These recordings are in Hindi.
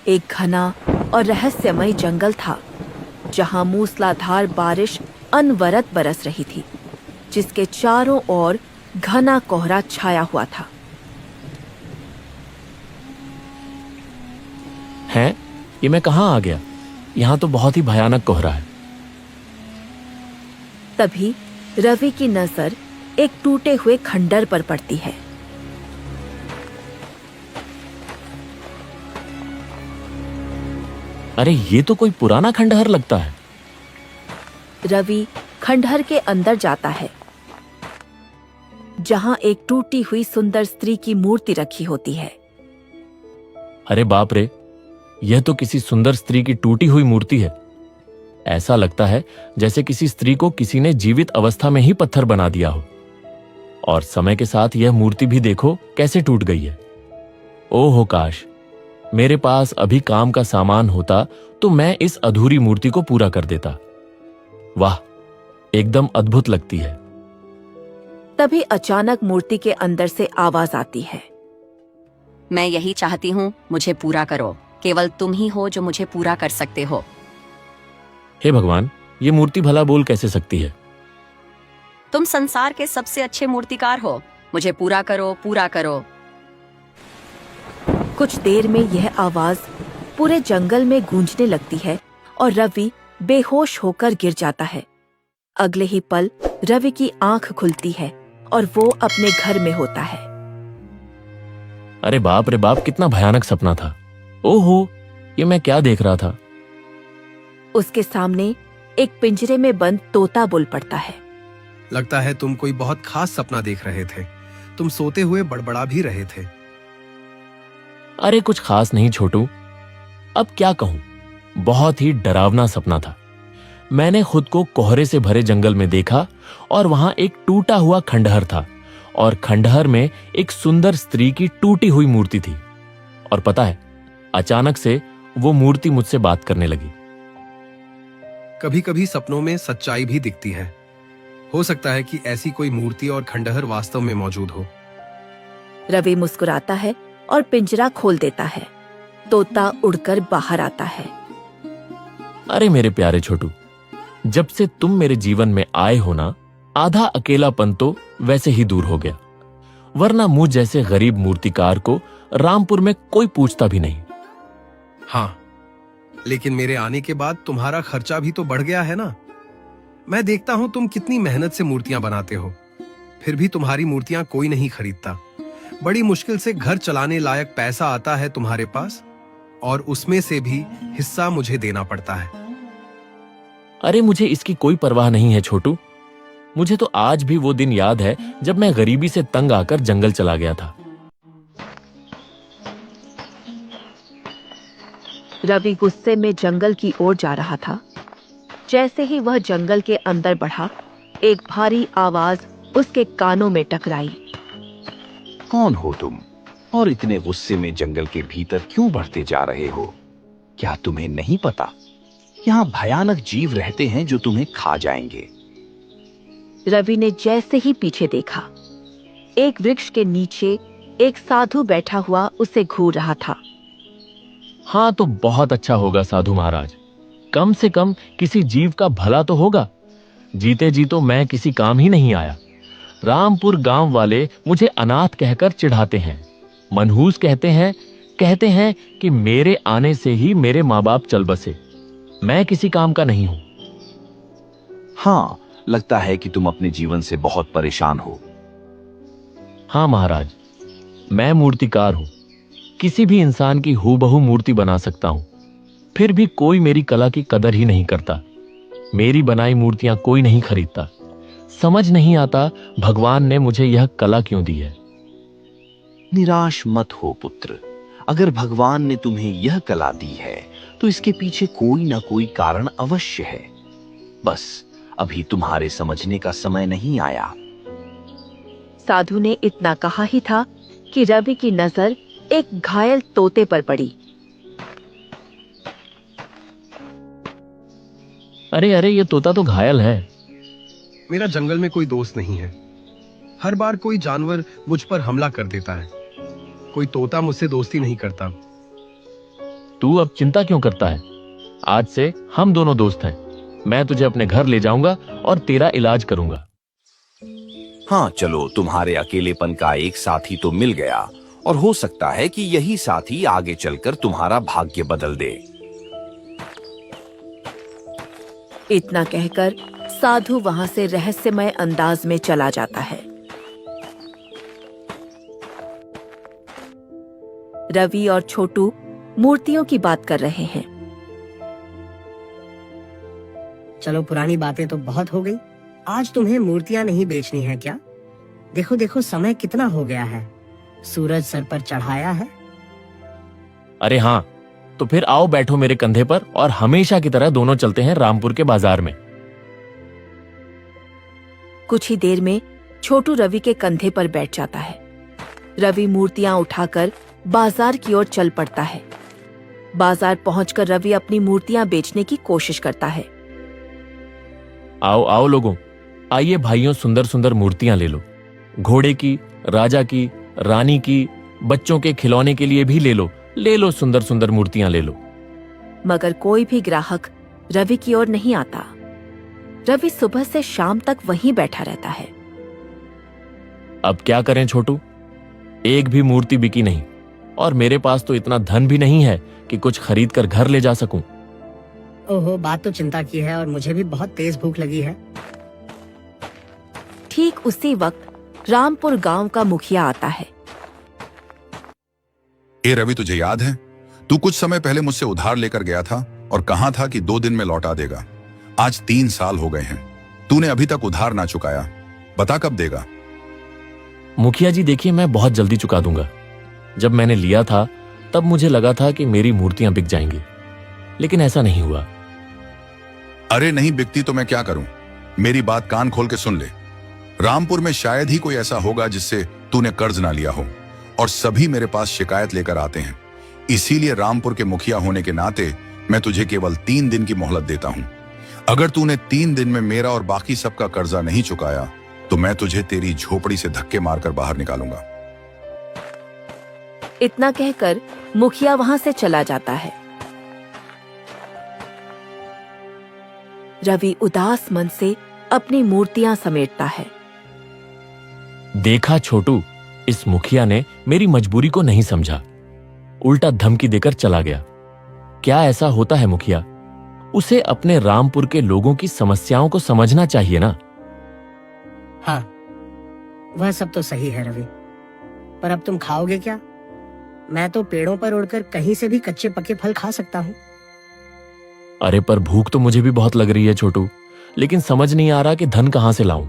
एक घना और रहस्यमय जंगल था जहां मूसलाधार बारिश अनवरत बरस रही थी, जिसके चारों ओर घना कोहरा छाया हुआ था। हैं? ये मैं कहाँ आ गया? यहाँ तो बहुत ही भयानक कोहरा है। तभी रवि की नजर एक टूटे हुए खंडर पर पड़ती है। अरे ये तो कोई पुराना खंडहर लगता है। रवि खंडहर के अंदर जाता है, जहां एक टूटी हुई सुंदर स्त्री की मूर्ति रखी होती है। अरे बाप रे, यह तो किसी सुंदर स्त्री की टूटी हुई मूर्ति है। ऐसा लगता है जैसे किसी स्त्री को किसी ने जीवित अवस्था में ही पत्थर बना दिया हो। और समय के साथ यह मूर्ति भी देखो कैसे टूट गई है। ओहो काश मेरे पास अभी काम का सामान होता तो मैं इस अधूरी मूर्ति को पूरा कर देता। वाह, एकदम अद्भुत लगती है। तभी अचानक मूर्ति के अंदर से आवाज आती है। मैं यही चाहती हूँ, मुझे पूरा करो। केवल तुम ही हो जो मुझे पूरा कर सकते हो। हे भगवान, ये मूर्ति भला बोल कैसे सकती है? तुम संसार के सबसे अच्छे मूर्तिकार हो, मुझे पूरा करो, पूरा करो। कुछ देर में यह आवाज पूरे जंगल में गूंजने लगती है और रवि बेहोश होकर गिर जाता है। अगले ही पल रवि की आंख खुलती है और वो अपने घर में होता है। अरे बाप रे बाप, कितना भयानक सपना था। ओहो, ये मैं क्या देख रहा था? उसके सामने एक पिंजरे में बंद तोता बोल पड़ता है। लगता है तुम कोई बहुत खास सपना देख रहे थे। तुम सोते हुए बड़बड़ा भी रहे थे। अरे कुछ खास नहीं छोटू, अब क्या कहूं, बहुत ही डरावना सपना था। मैंने खुद को कोहरे से भरे जंगल में देखा और वहां एक टूटा हुआ खंडहर था और खंडहर में एक सुंदर स्त्री की टूटी हुई मूर्ति थी। और पता है, अचानक से वो मूर्ति मुझसे बात करने लगी। कभी कभी सपनों में सच्चाई भी दिखती है। हो सकता है कि ऐसी कोई मूर्ति और खंडहर वास्तव में मौजूद हो। रवि मुस्कुराता है और पिंजरा खोल देता है। तोता उड़कर बाहर आता है। अरे मेरे प्यारे छोटू, जब से तुम मेरे जीवन में आए हो ना, आधा अकेलापन तो वैसे ही दूर हो गया। वरना मुझ जैसे गरीब मूर्तिकार को रामपुर में कोई पूछता भी नहीं। हाँ, लेकिन मेरे आने के बाद तुम्हारा खर्चा भी तो बढ़ गया है ना। मैं देखता हूं तुम कितनी मेहनत से मूर्तियां बनाते हो, फिर भी तुम्हारी मूर्तियां कोई नहीं खरीदता। बड़ी मुश्किल से घर चलाने लायक पैसा आता है तुम्हारे पास, और उसमें से भी हिस्सा मुझे देना पड़ता है। अरे मुझे इसकी कोई परवाह नहीं है छोटू। मुझे तो आज भी वो दिन याद है जब मैं गरीबी से तंग आकर जंगल चला गया था। रवि गुस्से में जंगल की ओर जा रहा था। जैसे ही वह जंगल के अंदर बढ़ा, एक भारी आवाज उसके कानों में टकराई। कौन हो तुम और इतने गुस्से में जंगल के भीतर क्यों बढ़ते जा रहे हो? क्या तुम्हें नहीं पता, यहाँ भयानक जीव रहते हैं जो तुम्हें खा जाएंगे। रवि ने जैसे ही पीछे देखा, एक वृक्ष के नीचे एक साधु बैठा हुआ उसे घूर रहा था। हाँ तो बहुत अच्छा होगा साधु महाराज, कम से कम किसी जीव का भला तो होगा। जीते जी तो मैं किसी काम ही नहीं आया। रामपुर गांव वाले मुझे अनाथ कहकर चिढ़ाते हैं, मनहूस कहते हैं कि मेरे आने से ही मेरे माँ बाप चल बसे। मैं किसी काम का नहीं हूं। हाँ, लगता है कि तुम अपने जीवन से बहुत परेशान हो। हाँ महाराज, मैं मूर्तिकार हूं, किसी भी इंसान की हूबहू मूर्ति बना सकता हूं, फिर भी कोई मेरी कला की कदर ही नहीं करता। मेरी बनाई मूर्तियां कोई नहीं खरीदता। समझ नहीं आता भगवान ने मुझे यह कला क्यों दी है। निराश मत हो पुत्र, अगर भगवान ने तुम्हें यह कला दी है तो इसके पीछे कोई ना कोई कारण अवश्य है। बस अभी तुम्हारे समझने का समय नहीं आया। साधु ने इतना कहा ही था कि रवि की नजर एक घायल तोते पर पड़ी। अरे अरे, ये तोता तो घायल है। मेरा जंगल में कोई दोस्त नहीं है। हर बार कोई जानवर मुझ पर हमला कर देता है। कोई तोता मुझसे दोस्ती नहीं करता। तू अब चिंता क्यों करता है? आज से हम दोनों दोस्त हैं। मैं तुझे अपने घर ले जाऊंगा और तेरा इलाज करूंगा। हाँ चलो, तुम्हारे अकेलेपन का एक साथी तो मिल गया और हो सकता है कि यही साथी आगे चलकर तुम्हारा भाग्य बदल दे। इतना कहकर साधु वहां से रहस्यमय अंदाज में चला जाता है। रवि और छोटू मूर्तियों की बात कर रहे हैं। चलो, पुरानी बातें तो बहुत हो गई। आज तुम्हें मूर्तियां नहीं बेचनी है क्या? देखो देखो, समय कितना हो गया है। सूरज सर पर चढ़ाया है। अरे हाँ, तो फिर आओ बैठो मेरे कंधे पर और हमेशा की तरह दोनों चलते हैं रामपुर के बाजार में। कुछ ही देर में छोटू रवि के कंधे पर बैठ जाता है। रवि मूर्तियां उठाकर बाजार की ओर चल पड़ता है। बाजार पहुंचकर रवि अपनी मूर्तियां बेचने की कोशिश करता है। आओ आओ लोगों, आइए भाइयों, सुंदर सुंदर मूर्तियां ले लो। घोड़े की, राजा की, रानी की, बच्चों के खिलौने के लिए भी ले लो सुंदर सुंदर मूर्तियां ले लो। मगर कोई भी ग्राहक रवि की ओर नहीं आता। रवि सुबह से शाम तक वहीं बैठा रहता है। अब क्या करें छोटू, एक भी मूर्ति बिकी नहीं और मेरे पास तो इतना धन भी नहीं है कि कुछ खरीद कर घर ले जा सकूं। ओहो, बात तो चिंता की है और मुझे भी बहुत तेज भूख लगी है। ठीक उसी वक्त रामपुर गांव का मुखिया आता है। ए रवि, तुझे याद है तू कुछ समय पहले मुझसे उधार लेकर गया था और कहा था कि 2 दिन में लौटा देगा। आज 3 साल हो गए हैं, तूने अभी तक उधार ना चुकाया। बता कब देगा? मुखिया जी देखिए, मैं बहुत जल्दी चुका दूंगा। जब मैंने लिया था तब मुझे लगा था कि मेरी मूर्तियां बिक जाएंगी, लेकिन ऐसा नहीं हुआ। अरे नहीं बिकती तो मैं क्या करूं? मेरी बात कान खोल के सुन ले। रामपुर में शायद ही कोई ऐसा होगा जिससे तूने कर्ज ना लिया हो, और सभी मेरे पास शिकायत लेकर आते हैं। इसीलिए रामपुर के मुखिया होने के नाते मैं तुझे केवल 3 दिन की मोहलत देता हूं। अगर तूने 3 दिन में मेरा और बाकी सबका कर्जा नहीं चुकाया तो मैं तुझे तेरी झोपड़ी से धक्के मारकर बाहर निकालूंगा। इतना कहकर मुखिया वहां से चला जाता है। रवि उदास मन से अपनी मूर्तियां समेटता है। देखा छोटू, इस मुखिया ने मेरी मजबूरी को नहीं समझा, उल्टा धमकी देकर चला गया। क्या ऐसा होता है मुखिया? उसे अपने रामपुर के लोगों की समस्याओं को समझना चाहिए ना। हाँ, वह सब तो सही है रवि, पर अब तुम खाओगे क्या? मैं तो पेड़ों पर उड़कर कहीं से भी कच्चे पके फल खा सकता हूँ। अरे पर भूख तो मुझे भी बहुत लग रही है छोटू, लेकिन समझ नहीं आ रहा कि धन कहां से लाऊं।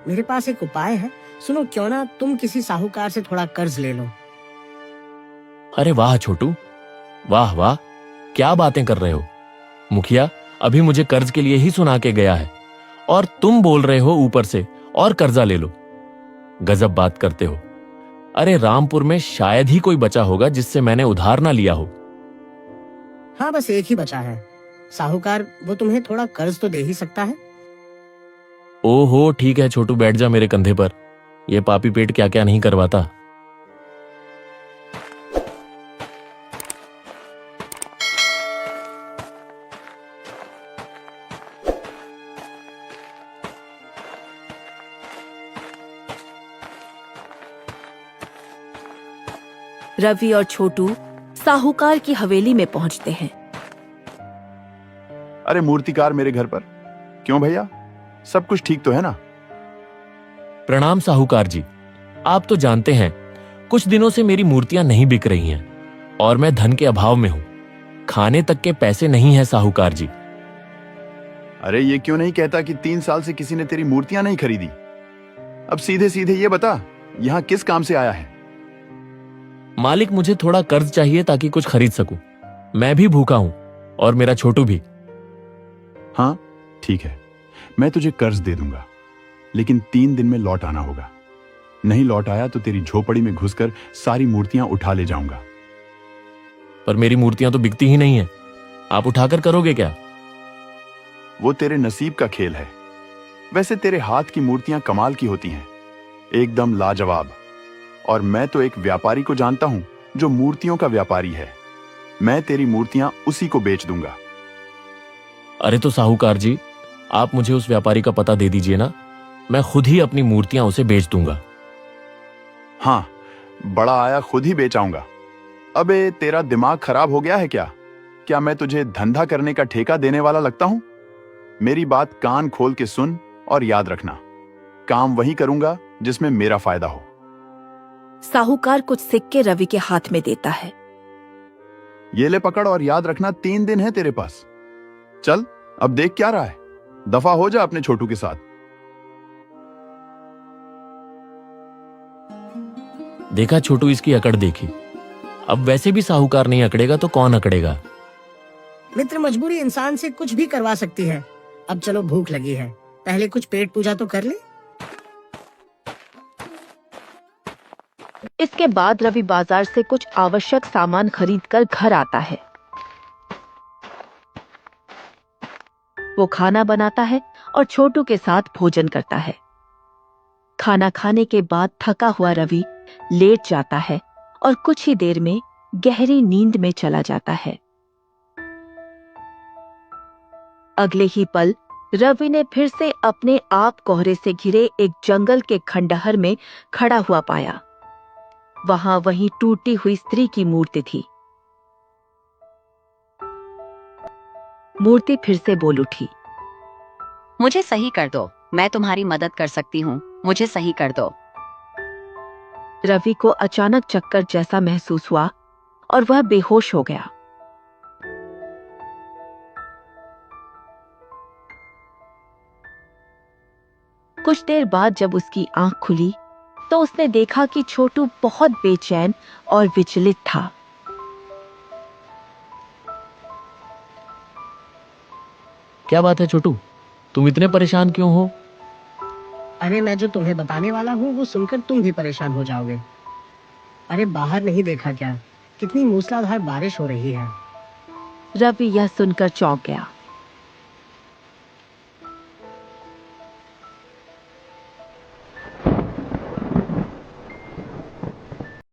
मेरे पास एक उपाय है, सुनो, क्यों ना तुम किसी साहूकार से थोड़ा कर्ज ले लो। अरे वाह छोटू, वाह वाह, क्या बातें कर रहे हो। मुखिया अभी मुझे कर्ज के लिए ही सुना के गया है और तुम बोल रहे हो ऊपर से और कर्जा ले लो। गजब बात करते हो। अरे रामपुर में शायद ही कोई बचा होगा जिससे मैंने उधार ना लिया हो। हाँ, बस एक ही बचा है। साहूकार, वो तुम्हें थोड़ा कर्ज तो दे ही सकता है। ओहो ठीक है छोटू, बैठ जा मेरे कंधे पर। यह पापी पेट क्या क्या नहीं करवाता। रवि और छोटू साहूकार की हवेली में पहुंचते हैं। अरे मूर्तिकार मेरे घर पर क्यों भैया? सब कुछ ठीक तो है ना? प्रणाम साहूकार जी। आप तो जानते हैं कुछ दिनों से मेरी मूर्तियां नहीं बिक रही हैं और मैं धन के अभाव में हूं। खाने तक के पैसे नहीं हैं साहूकार जी। अरे ये क्यों नहीं कहता कि 3 साल से किसी ने तेरी मूर्तियां नहीं खरीदी? अब सीधे सीधे ये बता, यहां किस काम से आया है? मालिक, मुझे थोड़ा कर्ज चाहिए ताकि कुछ खरीद सकूं। मैं भी भूखा हूं और मेरा छोटू भी। हाँ ठीक है, मैं तुझे कर्ज दे दूंगा, लेकिन 3 दिन में लौट आना होगा। नहीं लौट आया तो तेरी झोपड़ी में घुसकर सारी मूर्तियां उठा ले जाऊंगा। पर मेरी मूर्तियां तो बिकती ही नहीं है, आप उठाकर करोगे क्या? वो तेरे नसीब का खेल है। वैसे तेरे हाथ की मूर्तियां कमाल की होती हैं, एकदम लाजवाब। और मैं तो एक व्यापारी को जानता हूं जो मूर्तियों का व्यापारी है। मैं तेरी मूर्तियां उसी को बेच दूंगा। अरे तो साहूकार जी, आप मुझे उस व्यापारी का पता दे दीजिए ना, मैं खुद ही अपनी मूर्तियां उसे बेच दूंगा। हाँ, बड़ा आया खुद ही बेच आऊंगा। अबे तेरा दिमाग खराब हो गया है क्या? क्या मैं तुझे धंधा करने का ठेका देने वाला लगता हूं? मेरी बात कान खोल के सुन और याद रखना, काम वही करूंगा जिसमें मेरा फायदा हो। साहूकार कुछ सिक्के रवि के हाथ में देता है। ये ले पकड़ और याद रखना 3 दिन है तेरे पास। चल अब देख क्या रहा है, दफा हो जा अपने छोटू के साथ। देखा छोटू, इसकी अकड़ देखी। अब वैसे भी साहूकार नहीं अकड़ेगा तो कौन अकड़ेगा। मित्र, मजबूरी इंसान से कुछ भी करवा सकती है। अब चलो, भूख लगी है, पहले कुछ पेट पूजा तो कर ले। इसके बाद रवि बाजार से कुछ आवश्यक सामान खरीदकर घर आता है। वो खाना बनाता है और छोटू के साथ भोजन करता है। खाना खाने के बाद थका हुआ रवि लेट जाता है और कुछ ही देर में गहरी नींद में चला जाता है। अगले ही पल रवि ने फिर से अपने आप कोहरे से घिरे एक जंगल के खंडहर में खड़ा हुआ पाया। वहां वही टूटी हुई स्त्री की मूर्ति थी। मूर्ति फिर से बोल उठी, मुझे सही कर दो, मैं तुम्हारी मदद कर सकती हूँ, मुझे सही कर दो। रवि को अचानक चक्कर जैसा महसूस हुआ और वह बेहोश हो गया। कुछ देर बाद जब उसकी आंख खुली तो उसने देखा कि छोटू बहुत बेचैन और विचलित था। क्या बात है छोटू, तुम इतने परेशान क्यों हो? अरे मैं जो तुम्हें बताने वाला हूँ वो सुनकर तुम भी परेशान हो जाओगे। अरे बाहर नहीं देखा क्या, कितनी मूसलाधार बारिश हो रही है। रवि यह सुनकर चौंक गया।